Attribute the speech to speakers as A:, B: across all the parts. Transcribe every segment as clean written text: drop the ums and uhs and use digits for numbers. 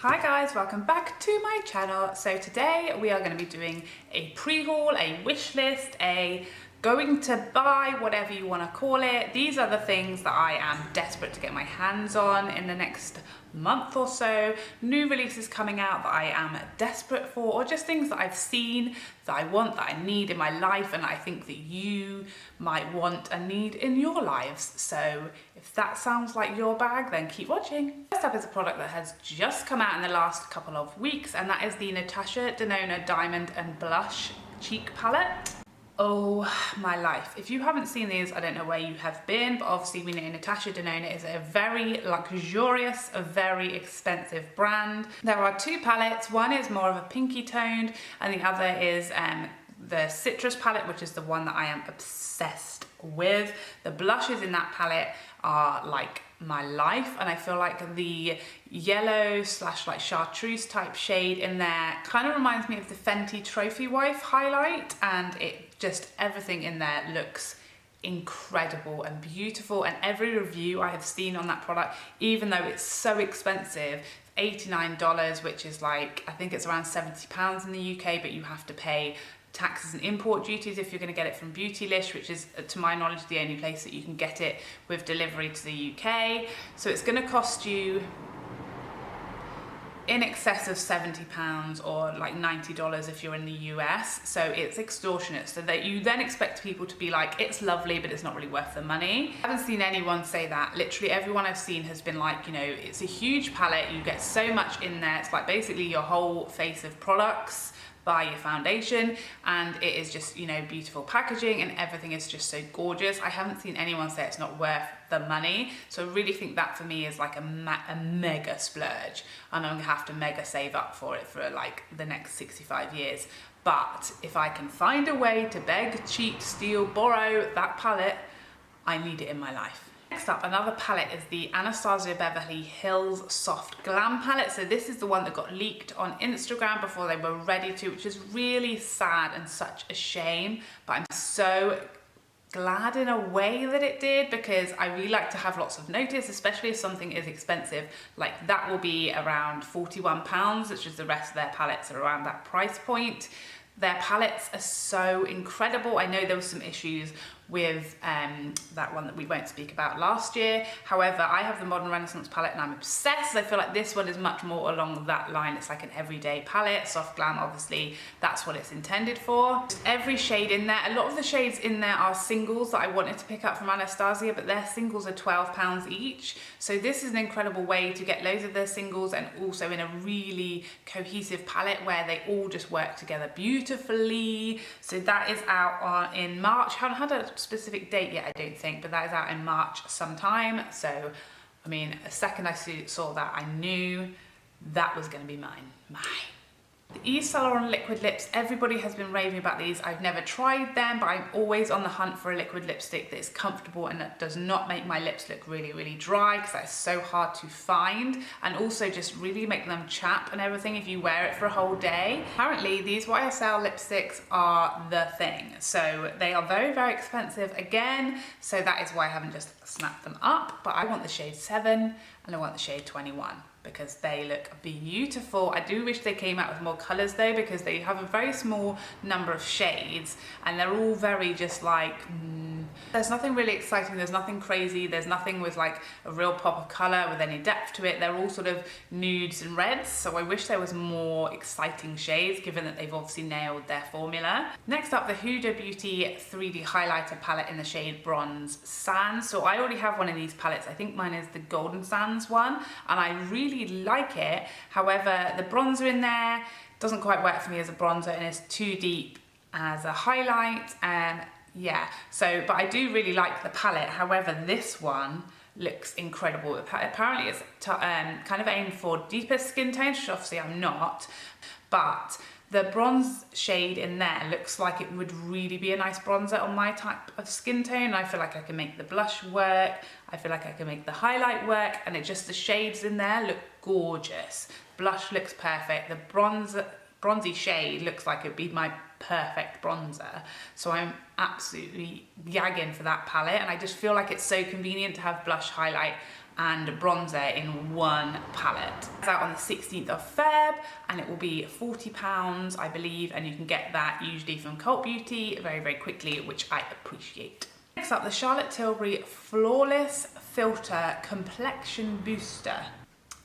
A: Hi guys, welcome back to my channel. So today we are going to be doing a pre-haul, a wish list, a going to buy, whatever you want to call it. These are the things that I am desperate to get my hands on in the next month or so. New releases coming out that I am desperate for, or just things that I've seen that I want, that I need in my life, and I think that you might want and need in your lives. So if that sounds like your bag, then keep watching. First up is a product that has just come out in the last couple of weeks, and that is the Natasha Denona Diamond and Blush Cheek Palette. Oh my life. If you haven't seen these, I don't know where you have been, but obviously we know Natasha Denona is a very luxurious, a very expensive brand. There are two palettes. One is more of a pinky toned and the other is the citrus palette, which is the one that I am obsessed with. The blushes in that palette are like my life, and I feel like the yellow slash like chartreuse type shade in there kind of reminds me of the Fenty Trophy Wife highlight, and it just, everything in there looks incredible and beautiful. And every review I have seen on that product, even though it's so expensive, $89, which is like, I think it's around £70 in the UK, but you have to pay taxes and import duties if you're going to get it from Beautylish, which is, to my knowledge, the only place that you can get it with delivery to the UK. So it's going to cost you in excess of £70 or like $90 if you're in the US. So it's extortionate. So that you then expect people to be like, it's lovely, but it's not really worth the money. I haven't seen anyone say that. Literally everyone I've seen has been like, you know, it's a huge palette. You get so much in there. It's like basically your whole face of products by your foundation, and it is just, you know, beautiful packaging and everything is just so gorgeous. I haven't seen anyone say it's not worth the money, so I really think that for me is like a mega splurge, and I'm gonna have to mega save up for it for like the next 65 years. But if I can find a way to beg, cheat, steal, borrow that palette, I need it in my life. Next up, another palette is the Anastasia Beverly Hills Soft Glam palette. So this is the one that got leaked on Instagram before they were ready to, which is really sad and such a shame. But I'm so glad in a way that it did, because I really like to have lots of notice, especially if something is expensive. Like that will be around £41, which is the rest of their palettes are around that price point. Their palettes are so incredible. I know there were some issues with that one that we won't speak about last year. However, I have the Modern Renaissance palette and I'm obsessed. I feel like this one is much more along that line. It's like an everyday palette. Soft Glam, obviously, that's what it's intended for. Every shade in there, a lot of the shades in there are singles that I wanted to pick up from Anastasia, but their singles are £12 each. So this is an incredible way to get loads of their singles, and also in a really cohesive palette where they all just work together beautifully. So that is out in March. I haven't had a specific date yet, I don't think, but that is out in March sometime. So I mean, the second I saw that, I knew that was going to be mine. The Yves Saint Laurent liquid lips, everybody has been raving about these. I've never tried them, but I'm always on the hunt for a liquid lipstick that is comfortable and that does not make my lips look really, really dry, because that's so hard to find, and also just really make them chap and everything if you wear it for a whole day. Apparently, these YSL lipsticks are the thing. So they are very, very expensive again, so that is why I haven't just snapped them up, but I want the shade 7 and I want the shade 21. Because they look beautiful. I do wish they came out with more colors though, because they have a very small number of shades and they're all very just like, there's nothing really exciting, there's nothing crazy, there's nothing with like a real pop of color with any depth to it. They're all sort of nudes and reds, so I wish there was more exciting shades, given that they've obviously nailed their formula. Next up, the Huda Beauty 3D highlighter palette in the shade Bronze Sands. So I already have one of these palettes. I think mine is the Golden Sands one, and I really like it. However, the bronzer in there doesn't quite work for me as a bronzer, and it's too deep as a highlight. Yeah, so, but I do really like the palette. However, this one looks incredible. Apparently it's kind of aimed for deeper skin tones, which obviously I'm not, but the bronze shade in there looks like it would really be a nice bronzer on my type of skin tone. I feel like I can make the blush work, I feel like I can make the highlight work, and the shades in there look gorgeous. Blush looks perfect. The bronzy shade looks like it'd be my perfect bronzer. So I'm absolutely gagging for that palette, and I just feel like it's so convenient to have blush, highlight and bronzer in one palette. It's out on the 16th of Feb and it will be £40, I believe, and you can get that usually from Cult Beauty very, very quickly, which I appreciate. Next up, the Charlotte Tilbury Flawless Filter Complexion Booster.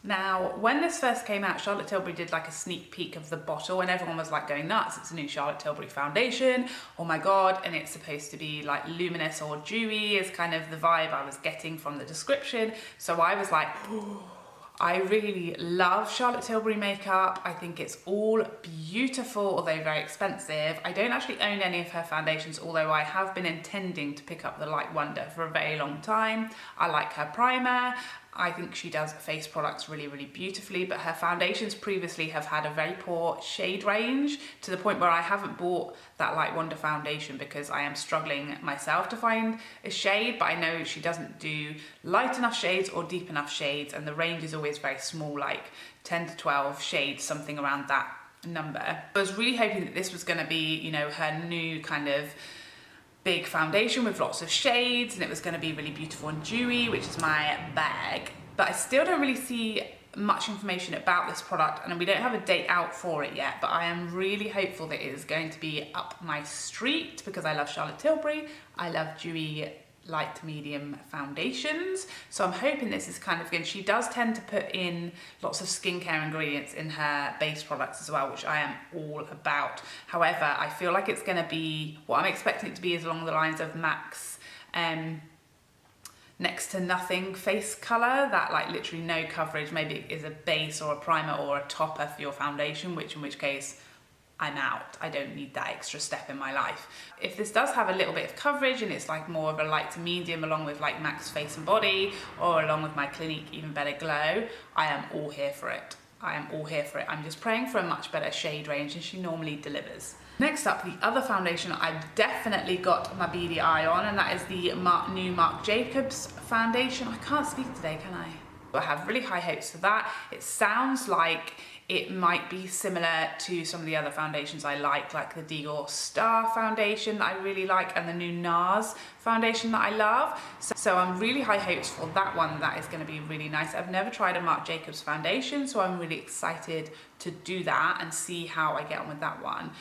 A: Now, when this first came out, Charlotte Tilbury did like a sneak peek of the bottle and everyone was like going nuts. It's a new Charlotte Tilbury foundation. Oh my God. And it's supposed to be like luminous or dewy is kind of the vibe I was getting from the description. So I was like, oh, I really love Charlotte Tilbury makeup. I think it's all beautiful, although very expensive. I don't actually own any of her foundations, although I have been intending to pick up the Light Wonder for a very long time. I like her primer. I think she does face products really, really beautifully, but her foundations previously have had a very poor shade range to the point where I haven't bought that Light Wonder foundation because I am struggling myself to find a shade, but I know she doesn't do light enough shades or deep enough shades, and the range is always very small, like 10 to 12 shades, something around that number. I was really hoping that this was going to be, you know, her new kind of big foundation with lots of shades and it was going to be really beautiful and dewy, which is my bag. But I still don't really see much information about this product and we don't have a date out for it yet, but I am really hopeful that it is going to be up my street because I love Charlotte Tilbury. I love dewy light to medium foundations, so I'm hoping this is kind of good. She does tend to put in lots of skincare ingredients in her base products as well, which I am all about. However, I feel like it's going to be, what I'm expecting it to be is along the lines of MAC's next to nothing face color, that like literally no coverage. Maybe it is a base or a primer or a topper for your foundation, in which case I'm out. I don't need that extra step in my life. If this does have a little bit of coverage and it's like more of a light to medium along with like MAC's Face and Body or along with my Clinique Even Better Glow, I am all here for it. I am all here for it. I'm just praying for a much better shade range and she normally delivers. Next up, the other foundation I've definitely got my beady eye on, and that is the new Marc Jacobs foundation. I can't speak today, can I? I have really high hopes for that. It sounds like it might be similar to some of the other foundations I like the Dior Star foundation that I really like and the new NARS foundation that I love. So I'm really high hopes for that one. That is going to be really nice. I've never tried a Marc Jacobs foundation, so I'm really excited to do that and see how I get on with that one.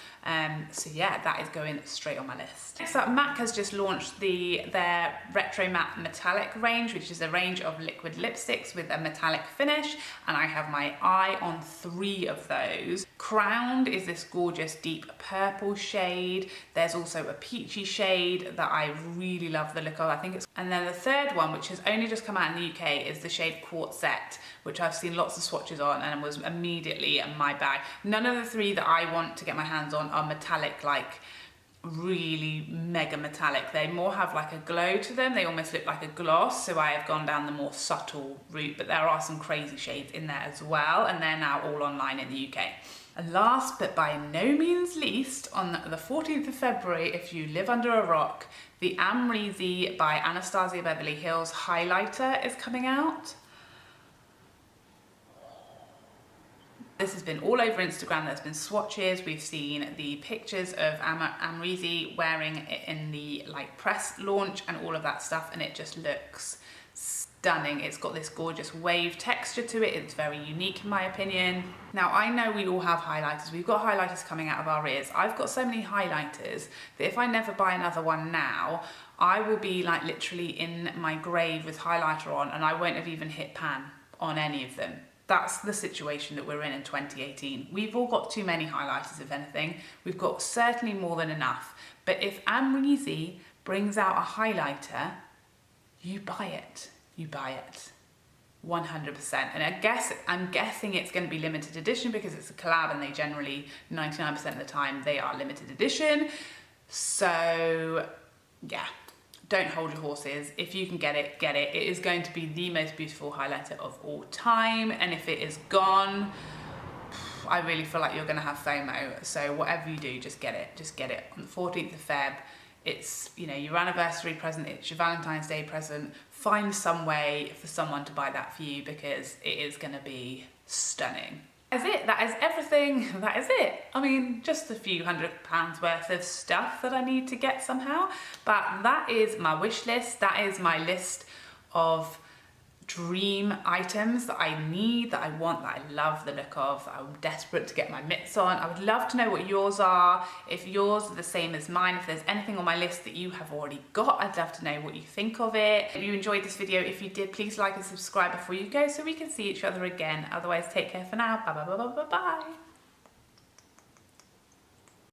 A: So yeah, that is going straight on my list. Next up, MAC has just launched their Retro Matte Metallic range, which is a range of liquid lipsticks with a metallic finish, and I have my eye on 3 of those. Crowned is this gorgeous deep purple shade. There's also a peachy shade that I really love the look of. And then the third one, which has only just come out in the UK, is the shade Quartzette, which I've seen lots of swatches on and was immediately in my bag. None of the 3 that I want to get my hands on are metallic, like really mega metallic. They more have like a glow to them. They almost look like a gloss, so I have gone down the more subtle route, but there are some crazy shades in there as well, and they're now all online in the UK. And last but by no means least, on the 14th of February, if you live under a rock, the Amrezy by Anastasia Beverly Hills highlighter is coming out. This has been all over Instagram. There's been swatches. We've seen the pictures of Amrezy wearing it in the like press launch and all of that stuff, and it just looks stunning. It's got this gorgeous wave texture to it. It's very unique in my opinion. Now I know we all have highlighters. We've got highlighters coming out of our ears. I've got so many highlighters that if I never buy another one now, I will be like literally in my grave with highlighter on and I won't have even hit pan on any of them. That's the situation that we're in 2018. We've all got too many highlighters, if anything. We've got certainly more than enough. But if Amrezy brings out a highlighter, you buy it. You buy it. 100%. And I'm guessing it's going to be limited edition because it's a collab and they generally, 99% of the time, they are limited edition. So, yeah. Don't hold your horses. If you can get it, get it. It is going to be the most beautiful highlighter of all time. And if it is gone, I really feel like you're gonna have FOMO. So whatever you do, just get it. Just get it. On the 14th of Feb, it's, you know, your anniversary present, it's your Valentine's Day present. Find some way for someone to buy that for you because it is gonna be stunning. That is it. That is everything. That is it. I mean, just a few £100 worth of stuff that I need to get somehow. But that is my wish list. That is my list of dream items that I need, that I want, that I love the look of, that I'm desperate to get my mitts on. I would love to know what yours are, if yours are the same as mine, if there's anything on my list that you have already got, I'd love to know what you think of it. If you enjoyed this video, if you did, please like and subscribe before you go so we can see each other again. Otherwise, take care for now. Bye bye bye bye bye bye.